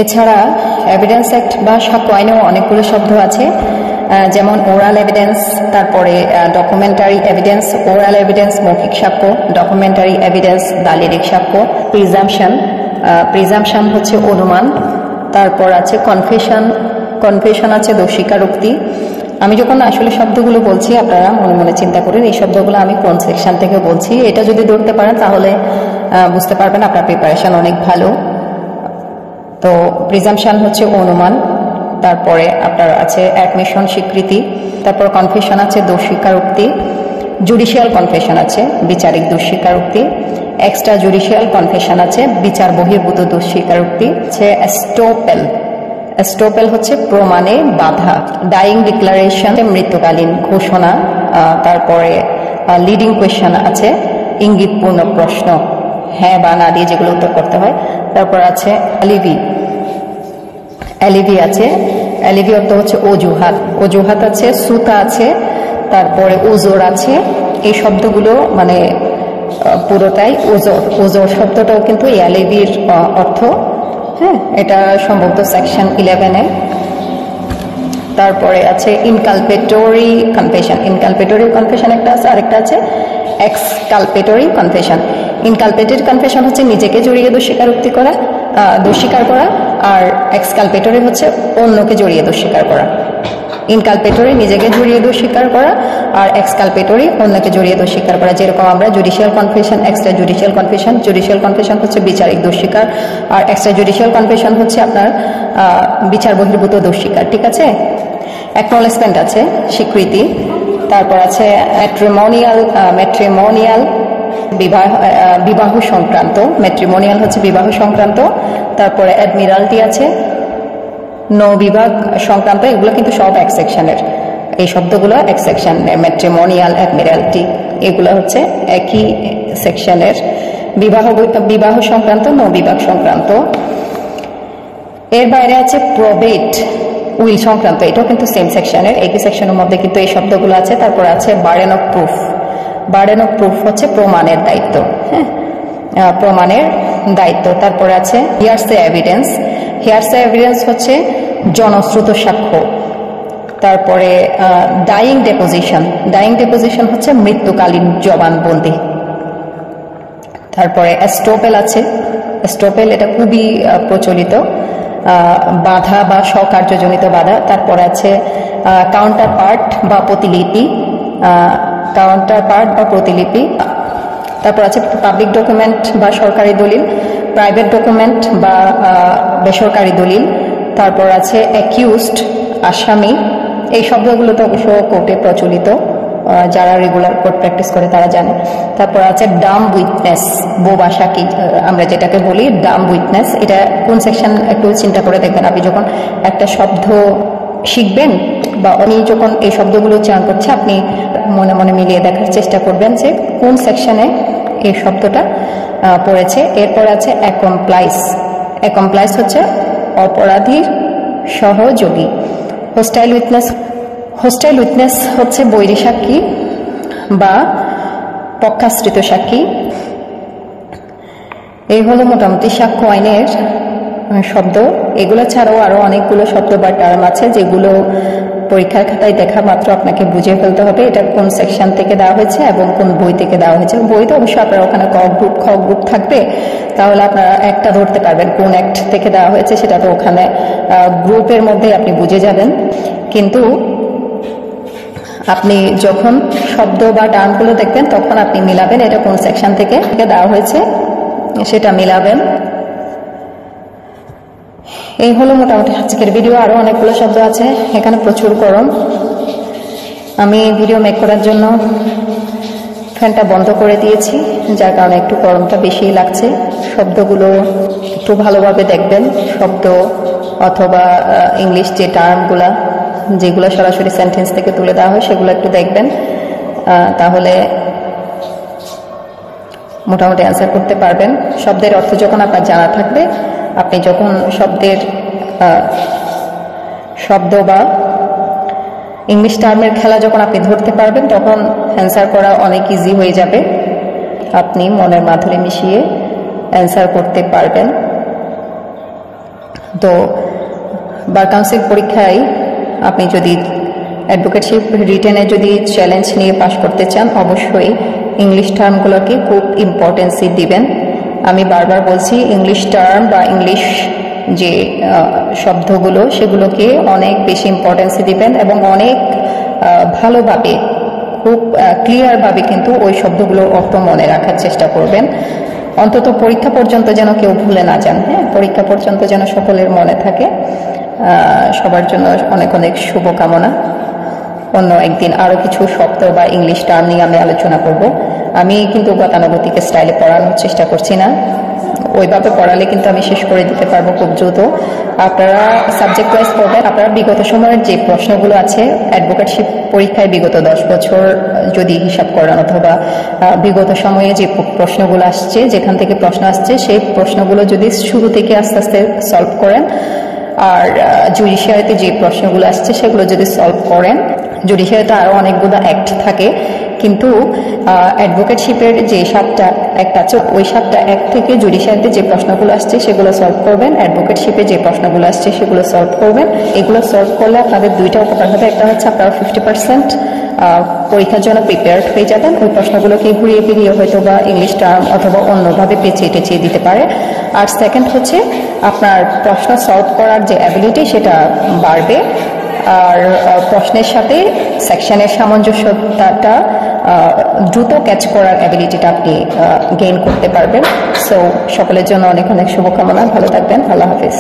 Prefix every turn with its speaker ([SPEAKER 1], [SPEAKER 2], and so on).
[SPEAKER 1] এছাড়া evidence act বা সাক্ষ্য আইনেও অনেকগুলো শব্দ আছে, যেমন ওরাল এভিডেন্স, তারপরে ডকুমেন্টারি এভিডেন্স, ওরাল এভিডেন্স মৌখিক সাক্ষ্য, ডকুমেন্টারি এভিডেন্স দালিলিক সাক্ষ্য, প্রিজাম্পশন হচ্ছে অনুমান, তারপর আছে কনফেশন আছে দোষ স্বীকারোক্তি। আমি যখন আসলে শব্দগুলো বলছি আপনারা মনে মনে চিন্তা করেন এই শব্দগুলো আমি কোন সেকশন থেকে বলছি, এটা যদি ধরতে পারেন তাহলে বুঝতে পারবেন আপনার প্রিপারেশন অনেক ভালো। তো প্রিজাম্পশন হচ্ছে অনুমান, তারপরে আপনার আছে অ্যাডমিশন স্বীকৃতি, তারপর কনফেশন আছে দোষ স্বীকারোক্তি, জুডিশিয়াল কনফেশন আছে বিচারিক দোষ স্বীকারোক্তি, এক্সট্রা জুডিশিয়াল কনফেশন আছে বিচার বহির্ভূত দোষ স্বীকারোক্তি, এস্টোপেল হচ্ছে প্রমাণে বাধা, ডাইং ডিক্লারেশন মৃত্যুকালীন ঘোষণা, তারপরে লিডিং কোয়েশ্চন আছে ইঙ্গিতপূর্ণ প্রশ্ন হ্যাঁ বা না দিয়ে যেগুলো উত্তর করতে হয়, তারপর আছে অ্যালিভি আছে, অ্যালিভি অর্থ হচ্ছে অজুহাত আছে, সুতা আছে, তারপরে ওজোর আছে। এই শব্দগুলো মানে পুরোটাই ওজোর শব্দটাও কিন্তু অ্যালিভির অর্থ। হ্যাঁ, এটা সম্ভবত সেকশন 11-এ। তারপরে আছে ইনকালপেটরি কনফেশন একটা আছে, আরেকটা আছে এক্সকালপেটরি কনফেশন। ইনকালপেটরি কনফেশন হচ্ছে নিজেকে জড়িয়ে দোষ স্বীকার করা, আর এক্সকালপেটরি হচ্ছে অন্যকে জড়িয়ে দোষ স্বীকার করা। ইনকালপেটরি নিজেকে জড়িয়ে দোষ স্বীকার করা, আর এক্সকালপেটরি অন্যকে জড়িয়ে দোষ স্বীকার করা। যেরকম আমরা judicial confession, extra judicial confession হচ্ছে বিচারিক দোষ স্বীকার, আর এক্সট্রা জুডিশিয়াল কনফেশন হচ্ছে আপনার বিচার বহির্ভূত দোষ স্বীকার। ঠিক আছে। অ্যাকনলেজমেন্ট আছে স্বীকৃতি, তারপর আছে ম্যাট্রিমোনিয়াল বিবাহ সংক্রান্ত, ম্যাট্রিমোনিয়াল হচ্ছে বিবাহ সংক্রান্ত, তারপরে অ্যাডমিরালটি আছে নৌবিভাগ সংক্রান্ত। এগুলো কিন্তু সব এক সেকশনের, এই শব্দগুলো এক সেকশনের, ম্যাট্রিমোনিয়াল, অ্যাডমিরালটি এগুলো হচ্ছে একই সেকশনের। বিবাহ সংক্রান্ত, নৌবিভাগ সংক্রান্ত। এর বাইরে আছে প্রবেট উইল সংক্রান্ত, এটাও কিন্তু সেম সেকশনের, একই সেকশনের মধ্যে কিন্তু এই শব্দগুলো আছে। তারপর আছে বার্ডেন অফ প্রুফ হচ্ছে প্রমাণের দায়িত্ব। হ্যাঁ, প্রমাণের দায়িত্ব। তারপরে আছে হিয়ারসে এভিডেন্স হচ্ছে জনশ্রুত সাক্ষ্য। তারপরে ডাইং ডেপোজিশন হচ্ছে মৃত্যুকালীন জবানবন্দি। তারপরে এস্টোপেল আছে, এটা খুবই প্রচলিত, বাধা বা স্বকার্যজনিত বাধা। তারপর আছে কাউন্টার পার্ট বা প্রতিলিপি। তারপর আছে পাবলিক ডকুমেন্ট বা সরকারি দলিল, প্রাইভেট ডকুমেন্ট বা বেসরকারি দলিল। তারপর আছে অ্যাকিউজড আসামি, এই শব্দগুলো তো অবশ্য কোর্টে প্রচলিত, যারা রেগুলার কোর্ট প্র্যাকটিস করে তারা জানে। তারপর আছে ডাম উইটনেস, বোবা সাক্ষী আমরা যেটাকে বলি, ডাম উইটনেস। এটা কোন সেকশন একটু চিন্তা করে দেখবেন। আপনি যখন একটা শব্দ শিখবেন বা উনি যখন এই শব্দগুলো উচ্চারণ করছে আপনি মনে মনে মিলিয়ে দেখার চেষ্টা করবেন যে কোন সেকশনে এই শব্দটা পড়েছে। এরপর আছে অ্যাকমপ্লাইস হচ্ছে অপরাধীর সহযোগী। হোস্টাইল উইটনেস হচ্ছে বৈরী সাক্ষী বা পক্ষাশ্রিত সাক্ষী। এই হলো মোটামুটি সাক্ষ্য আইনের শব্দ। এগুলো ছাড়াও আরো অনেকগুলো শব্দ বা টার্ম আছে যেগুলো পরীক্ষার খাতায় দেখা মাত্র আপনাকে বুঝে ফেলতে হবে এটা কোন সেকশন থেকে দেওয়া হয়েছে এবং কোন বই থেকে দেওয়া হয়েছে। বইতে অবশ্যই আপনার ওখানে ক গ্রুপ থাকবে, তাহলে আপনারা একটা ধরতে পারবেন কোন অ্যাক্ট থেকে দেওয়া হয়েছে, সেটা তো ওখানে গ্রুপের মধ্যে আপনি বুঝে যাবেন। কিন্তু আপনি যখন শব্দ বা টার্মগুলো দেখবেন তখন আপনি মিলাবেন এটা কোন সেকশন থেকে দেওয়া হয়েছে সেটা মিলাবেন। এই হলো মোটামুটি আজকের ভিডিও। আরো অনেকগুলো শব্দ আছে, এখানে প্রচুর গরম। আমি ভিডিও মেক করার জন্য ফ্যানটা বন্ধ করে দিয়েছি, যার কারণে একটু গরমটা বেশি লাগছে। শব্দগুলো একটু ভালোভাবে দেখবেন, শব্দ অথবা ইংলিশ যে টার্মগুলা যেগুলো সরাসরি সেন্টেন্স থেকে তুলে দেওয়া হয় সেগুলো একটু দেখবেন, তাহলে মোটামুটি অ্যান্সার করতে পারবেন। শব্দের অর্থ যখন আপনার জানা থাকবে, আপনি যখন শব্দ বা ইংলিশ টার্মের খেলা যখন আপনি ধরতে পারবেন তখন অ্যান্সার করা অনেক ইজি হয়ে যাবে। আপনি মনের মাধুরী মিশিয়ে অ্যান্সার করতে পারবেন। তো বার কাউন্সিল পরীক্ষায় আপনি যদি অ্যাডভোকেটশিপ রিটেনে যদি চ্যালেঞ্জ নিয়ে পাশ করতে চান, অবশ্যই ইংলিশ টার্মগুলোকে খুব ইম্পর্টেন্সি দিবেন। আমি বারবার বলছি, ইংলিশ টার্ম বা ইংলিশ যে শব্দগুলো সেগুলোকে অনেক বেশি ইম্পর্টেন্সি দিবেন এবং অনেক ভালোভাবে খুব ক্লিয়ারভাবে কিন্তু ওই শব্দগুলোর অর্থ মনে রাখার চেষ্টা করবেন। অন্তত পরীক্ষা পর্যন্ত যেন কেউ ভুলে না যান। হ্যাঁ, পরীক্ষা পর্যন্ত যেন সকলের মনে থাকে। সবার জন্য অনেক অনেক শুভকামনা। অন্য একদিন আরও কিছু শব্দ বা ইংলিশ টার্ম নিয়ে আমি আলোচনা করব। আমি কিন্তু গতানুগতিক স্টাইলে পড়ানোর চেষ্টা করছি না, ওইভাবে পড়ালে কিন্তু আমি শেষ করে দিতে পারবো খুব দ্রুত। আপনারা সাবজেক্ট ওয়াইজ পড়বেন। আপনারা বিগত সময়ের যে প্রশ্নগুলো আছে অ্যাডভোকেটশিপ পরীক্ষায় বিগত 10 বছর যদি হিসাব করেন, অথবা বিগত সময়ে যে প্রশ্নগুলো আসছে, যেখান থেকে প্রশ্ন আসছে সেই প্রশ্নগুলো যদি শুরু থেকে আস্তে আস্তে সলভ করেন, আর জুডিশিয়ারিতে যে প্রশ্নগুলো আসছে সেগুলো যদি সলভ করেন, জুডিশিয়ারিতে আরও অনেকগুলো অ্যাক্ট থাকে, কিন্তু অ্যাডভোকেটশিপের যে 7টা অ্যাক্ট আছে ওই 7টা অ্যাক্ট থেকে জুডিশিয়ারিতে যে প্রশ্নগুলো আসছে সেগুলো সলভ করবেন, অ্যাডভোকেটশিপে যে প্রশ্নগুলো আসছে সেগুলো সলভ করবেন। এগুলো সলভ করলে আপনাদের দুইটা উপকার হবে। একটা হচ্ছে আপনারা 50% পরীক্ষার জন্য প্রিপেয়ার্ড হয়ে যাবেন। ওই প্রশ্নগুলোকে ঘুরিয়ে ফিরিয়ে হয়তো বা ইংলিশ টার্ম অথবা অন্যভাবে পেঁচিয়ে টেঁচিয়ে দিতে পারে। আর সেকেন্ড হচ্ছে আপনার প্রশ্ন সলভ করার যে অ্যাবিলিটি সেটা বাড়বে, আর প্রশ্নের সাথে সেকশনের সামঞ্জস্যতাটা দ্রুত ক্যাচ করার অ্যাবিলিটিটা আপনি গেইন করতে পারবেন। সো সকলের জন্য অনেক অনেক শুভকামনা। ভালো থাকবেন। আল্লাহ হাফিজ।